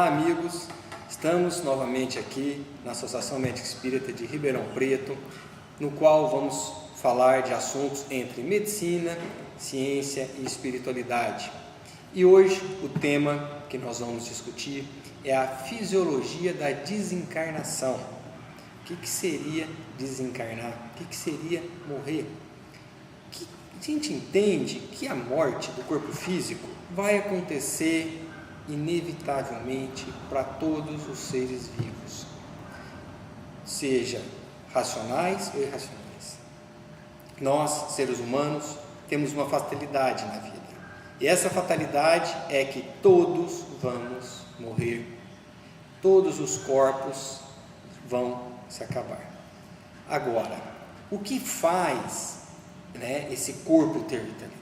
Olá, amigos. Estamos novamente aqui na Associação Médica Espírita de Ribeirão Preto, no qual vamos falar de assuntos entre medicina, ciência e espiritualidade. E hoje o tema que nós vamos discutir é a fisiologia da desencarnação. O que seria desencarnar? O que seria morrer? A gente entende que a morte do corpo físico vai acontecer inevitavelmente para todos os seres vivos, seja racionais ou irracionais. Nós, seres humanos, temos uma fatalidade na vida, e essa fatalidade é que todos vamos morrer, todos os corpos vão se acabar. Agora, o que faz esse corpo ter vitalidade?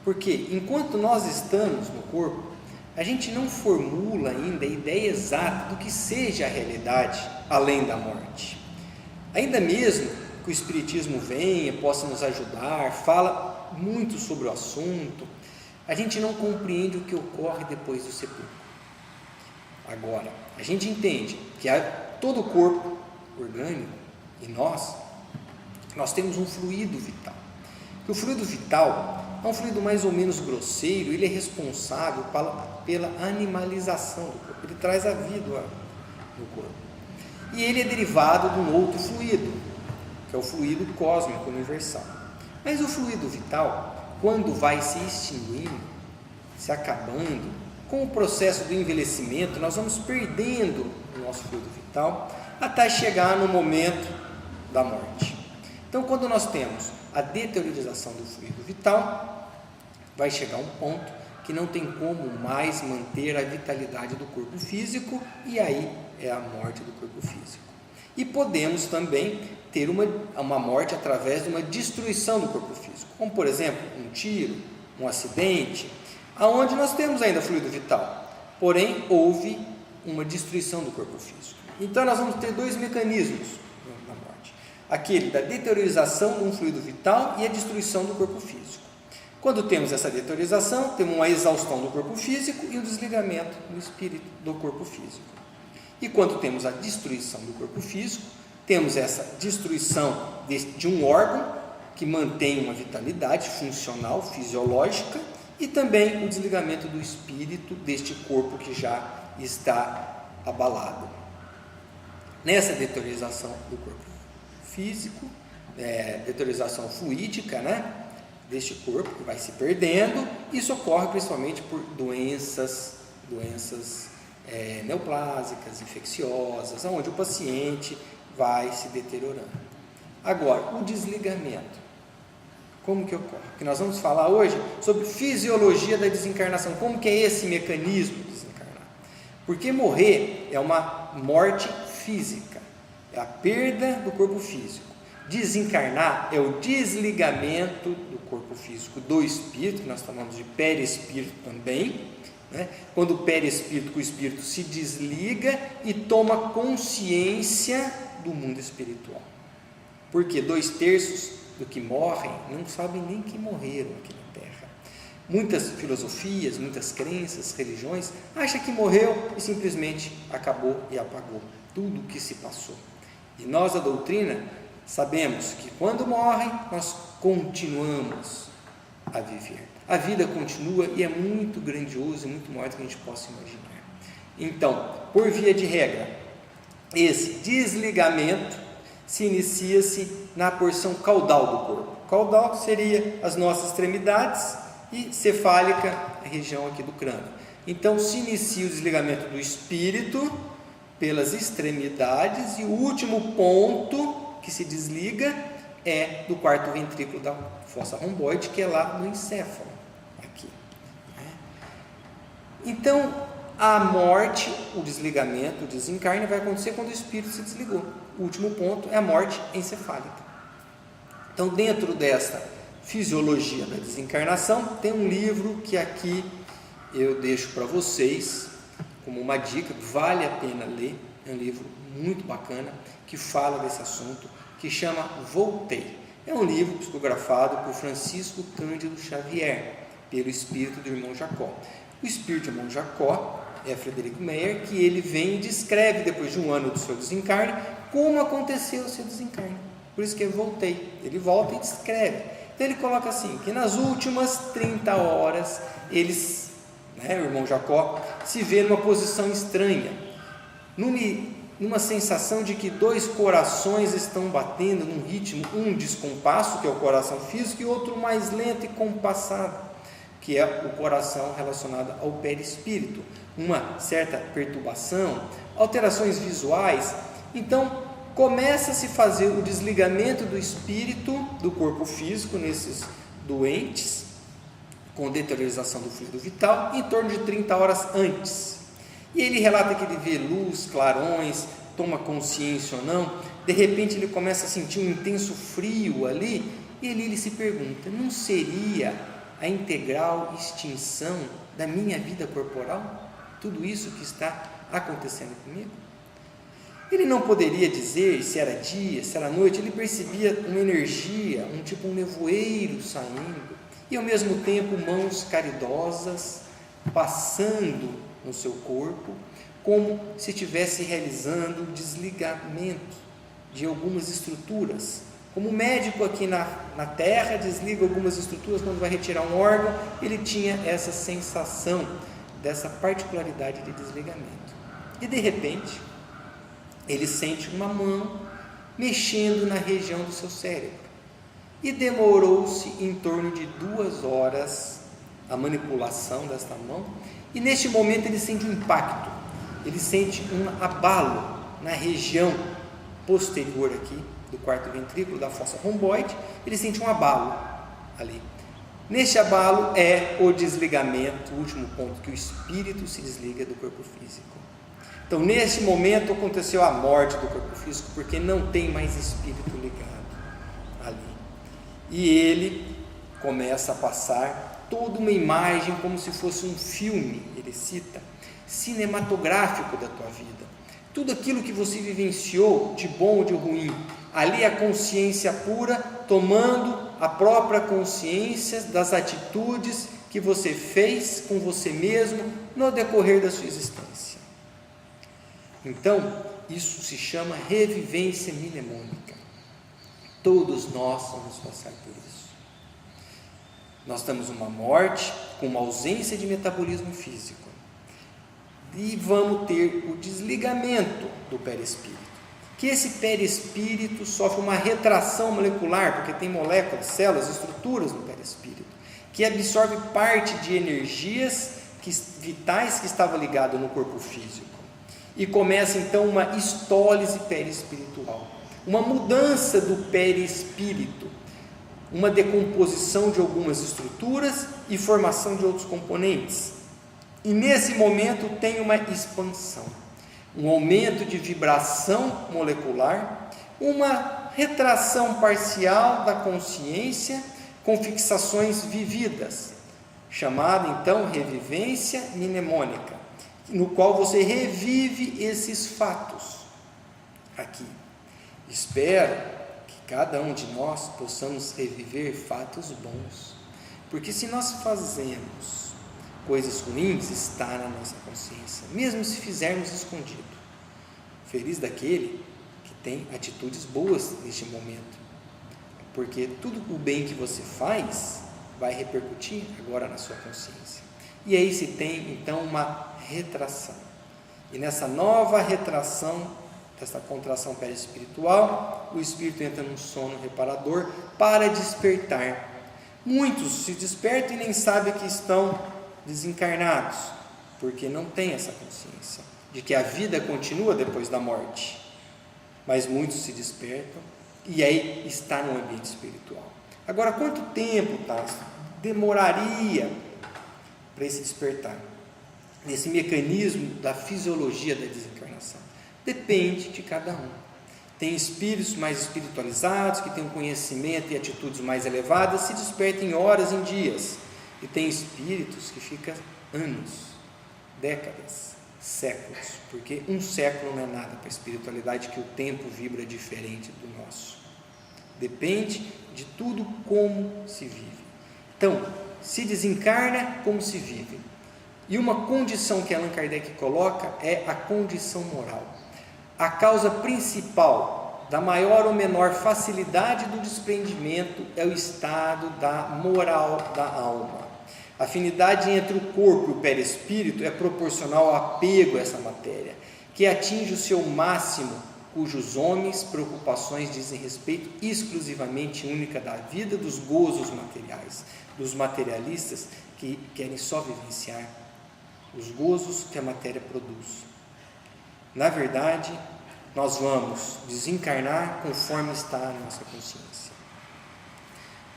Porque enquanto nós estamos no corpo, a gente não formula ainda a ideia exata do que seja a realidade além da morte. Ainda mesmo que o Espiritismo venha, possa nos ajudar, fala muito sobre o assunto, a gente não compreende o que ocorre depois do sepulcro. Agora, a gente entende que todo o corpo orgânico, e nós temos um fluido vital. Que o fluido vital é um fluido mais ou menos grosseiro, ele é responsável pela animalização do corpo, ele traz a vida no corpo. E ele é derivado de um outro fluido, que é o fluido cósmico universal. Mas o fluido vital, quando vai se extinguindo, se acabando, com o processo do envelhecimento, nós vamos perdendo o nosso fluido vital até chegar no momento da morte. Então, quando nós temos a deteriorização do fluido vital, vai chegar um ponto que não tem como mais manter a vitalidade do corpo físico, e aí é a morte do corpo físico. E podemos também ter uma morte através de uma destruição do corpo físico, como por exemplo um tiro, um acidente, aonde nós temos ainda fluido vital, porém houve uma destruição do corpo físico. Então nós vamos ter dois mecanismos na morte: aquele da deteriorização de um fluido vital e a destruição do corpo físico. Quando temos essa deteriorização, temos uma exaustão do corpo físico e um desligamento do espírito do corpo físico. E quando temos a destruição do corpo físico, temos essa destruição de um órgão que mantém uma vitalidade funcional, fisiológica, e também o desligamento do espírito deste corpo que já está abalado. Nessa deteriorização do corpo físico, deteriorização fluídica, deste corpo que vai se perdendo, isso ocorre principalmente por doenças neoplásicas, infecciosas, onde o paciente vai se deteriorando. Agora, o desligamento, como que ocorre? Porque nós vamos falar hoje sobre fisiologia da desencarnação, como que é esse mecanismo de desencarnar. Porque morrer é uma morte física, é a perda do corpo físico. Desencarnar é o desligamento do corpo físico do espírito, que nós chamamos de perispírito também, quando o perispírito, o espírito se desliga e toma consciência do mundo espiritual. Porque 2/3 do que morrem não sabem nem que morreram aqui na Terra. Muitas filosofias, muitas crenças, religiões acham que morreu e simplesmente acabou e apagou tudo o que se passou. E nós, da doutrina, sabemos que quando morrem, nós continuamos a viver. A vida continua e é muito grandioso e muito maior do que a gente possa imaginar. Então, por via de regra, esse desligamento se inicia-se na porção caudal do corpo. Caudal seria as nossas extremidades e cefálica, a região aqui do crânio. Então, se inicia o desligamento do espírito pelas extremidades, e o último ponto que se desliga é do quarto ventrículo da fossa romboide, que é lá no encéfalo, aqui. Então, a morte, o desligamento, o desencarne vai acontecer quando o espírito se desligou. O último ponto é a morte encefálica. Então, dentro dessa fisiologia da desencarnação, tem um livro que aqui eu deixo para vocês como uma dica, vale a pena ler, é um livro muito bacana, que fala desse assunto, que chama Voltei. É um livro psicografado por Francisco Cândido Xavier, pelo espírito do irmão Jacó. O espírito do irmão Jacó é Frederico Meyer, que ele vem e descreve, depois de um ano do seu desencarne, como aconteceu o seu desencarne. Por isso que eu voltei. Ele volta e descreve. Então ele coloca assim, que nas últimas 30 horas, eles, o irmão Jacó, se vê numa posição estranha, numa sensação de que dois corações estão batendo num ritmo, um descompasso, que é o coração físico, e outro mais lento e compassado, que é o coração relacionado ao perispírito, uma certa perturbação, alterações visuais. Então começa a se fazer o desligamento do espírito do corpo físico nesses doentes, com deteriorização do fluido vital, em torno de 30 horas antes. E ele relata que ele vê luz, clarões, toma consciência ou não, de repente ele começa a sentir um intenso frio ali, e ele se pergunta, não seria a integral extinção da minha vida corporal? Tudo isso que está acontecendo comigo? Ele não poderia dizer se era dia, se era noite, ele percebia uma energia, um nevoeiro saindo, e ao mesmo tempo mãos caridosas passando no seu corpo, como se estivesse realizando o desligamento de algumas estruturas. Como o médico aqui na Terra desliga algumas estruturas quando vai retirar um órgão, ele tinha essa sensação, dessa particularidade de desligamento. E de repente, ele sente uma mão mexendo na região do seu cérebro. E demorou-se em torno de 2 horas a manipulação desta mão, e neste momento ele sente um impacto, ele sente um abalo na região posterior aqui, do quarto ventrículo, da fossa romboide, ele sente um abalo ali. Neste abalo é o desligamento, o último ponto, que o espírito se desliga do corpo físico. Então neste momento aconteceu a morte do corpo físico, porque não tem mais espírito ligado ali. E ele começa a passar toda uma imagem como se fosse um filme, ele cita, cinematográfico da tua vida. Tudo aquilo que você vivenciou, de bom ou de ruim, ali a consciência pura, tomando a própria consciência das atitudes que você fez com você mesmo no decorrer da sua existência. Então, isso se chama revivência mnemônica. Todos nós vamos passar por isso. Nós temos uma morte com uma ausência de metabolismo físico e vamos ter o desligamento do perispírito, que esse perispírito sofre uma retração molecular, porque tem moléculas, células, estruturas no perispírito, que absorve parte de energias vitais que estavam ligadas no corpo físico, e começa então uma estólise perispiritual, uma mudança do perispírito, uma decomposição de algumas estruturas e formação de outros componentes. E nesse momento tem uma expansão, um aumento de vibração molecular, uma retração parcial da consciência com fixações vividas, chamada então revivência mnemônica, no qual você revive esses fatos aqui. Espero que cada um de nós possamos reviver fatos bons, porque se nós fazemos coisas ruins, está na nossa consciência, mesmo se fizermos escondido. Feliz daquele que tem atitudes boas neste momento, porque tudo o bem que você faz vai repercutir agora na sua consciência. E aí se tem então uma retração, e nessa nova retração, dessa contração perispiritual, o espírito entra num sono reparador para despertar. Muitos se despertam e nem sabem que estão desencarnados, porque não tem essa consciência de que a vida continua depois da morte. Mas muitos se despertam e aí está no ambiente espiritual. Agora, quanto tempo demoraria para esse despertar? Nesse mecanismo da fisiologia da desencarnação, depende de cada um. Tem espíritos mais espiritualizados, que têm um conhecimento e atitudes mais elevadas, se despertam em horas, em dias. E tem espíritos que ficam anos, décadas, séculos, porque um século não é nada para a espiritualidade, que o tempo vibra diferente do nosso. Depende de tudo como se vive. Então, se desencarna, como se vive. E uma condição que Allan Kardec coloca é a condição moral. A causa principal da maior ou menor facilidade do desprendimento é o estado da moral da alma. A afinidade entre o corpo e o perispírito é proporcional ao apego a essa matéria, que atinge o seu máximo, cujos homens preocupações dizem respeito exclusivamente única da vida, dos gozos materiais, dos materialistas que querem só vivenciar os gozos que a matéria produz. Na verdade, nós vamos desencarnar conforme está a nossa consciência.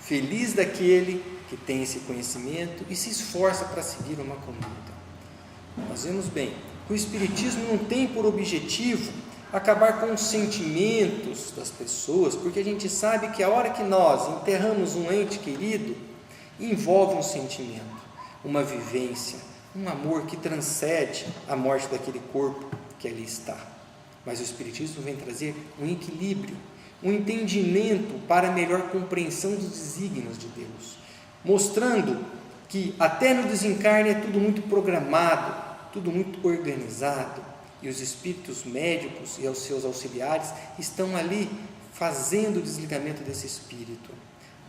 Feliz daquele que tem esse conhecimento e se esforça para seguir uma conduta. Nós vemos bem que o Espiritismo não tem por objetivo acabar com os sentimentos das pessoas, porque a gente sabe que a hora que nós enterramos um ente querido, envolve um sentimento, uma vivência, um amor que transcende a morte daquele corpo que ali está. Mas o Espiritismo vem trazer um equilíbrio, um entendimento para a melhor compreensão dos desígnios de Deus, mostrando que até no desencarne é tudo muito programado, tudo muito organizado, e os espíritos médicos e os seus auxiliares estão ali fazendo o desligamento desse espírito.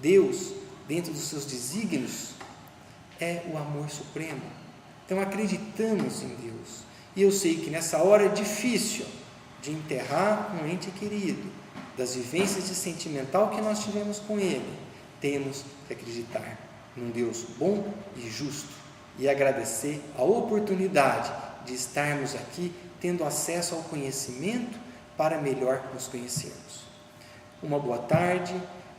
Deus, dentro dos seus desígnios, é o amor supremo. Então acreditamos em Deus. E eu sei que nessa hora difícil de enterrar um ente querido, das vivências de sentimental que nós tivemos com ele, temos que acreditar num Deus bom e justo e agradecer a oportunidade de estarmos aqui tendo acesso ao conhecimento para melhor nos conhecermos. Uma boa tarde.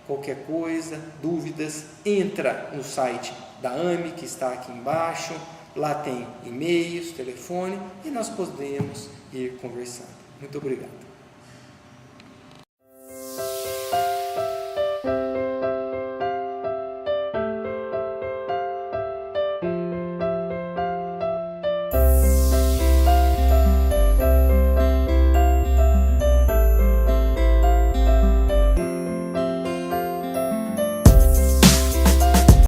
Qualquer coisa, dúvidas, entra no site da AME que está aqui embaixo, lá tem e-mails, telefone e nós podemos ir conversando. Muito obrigado.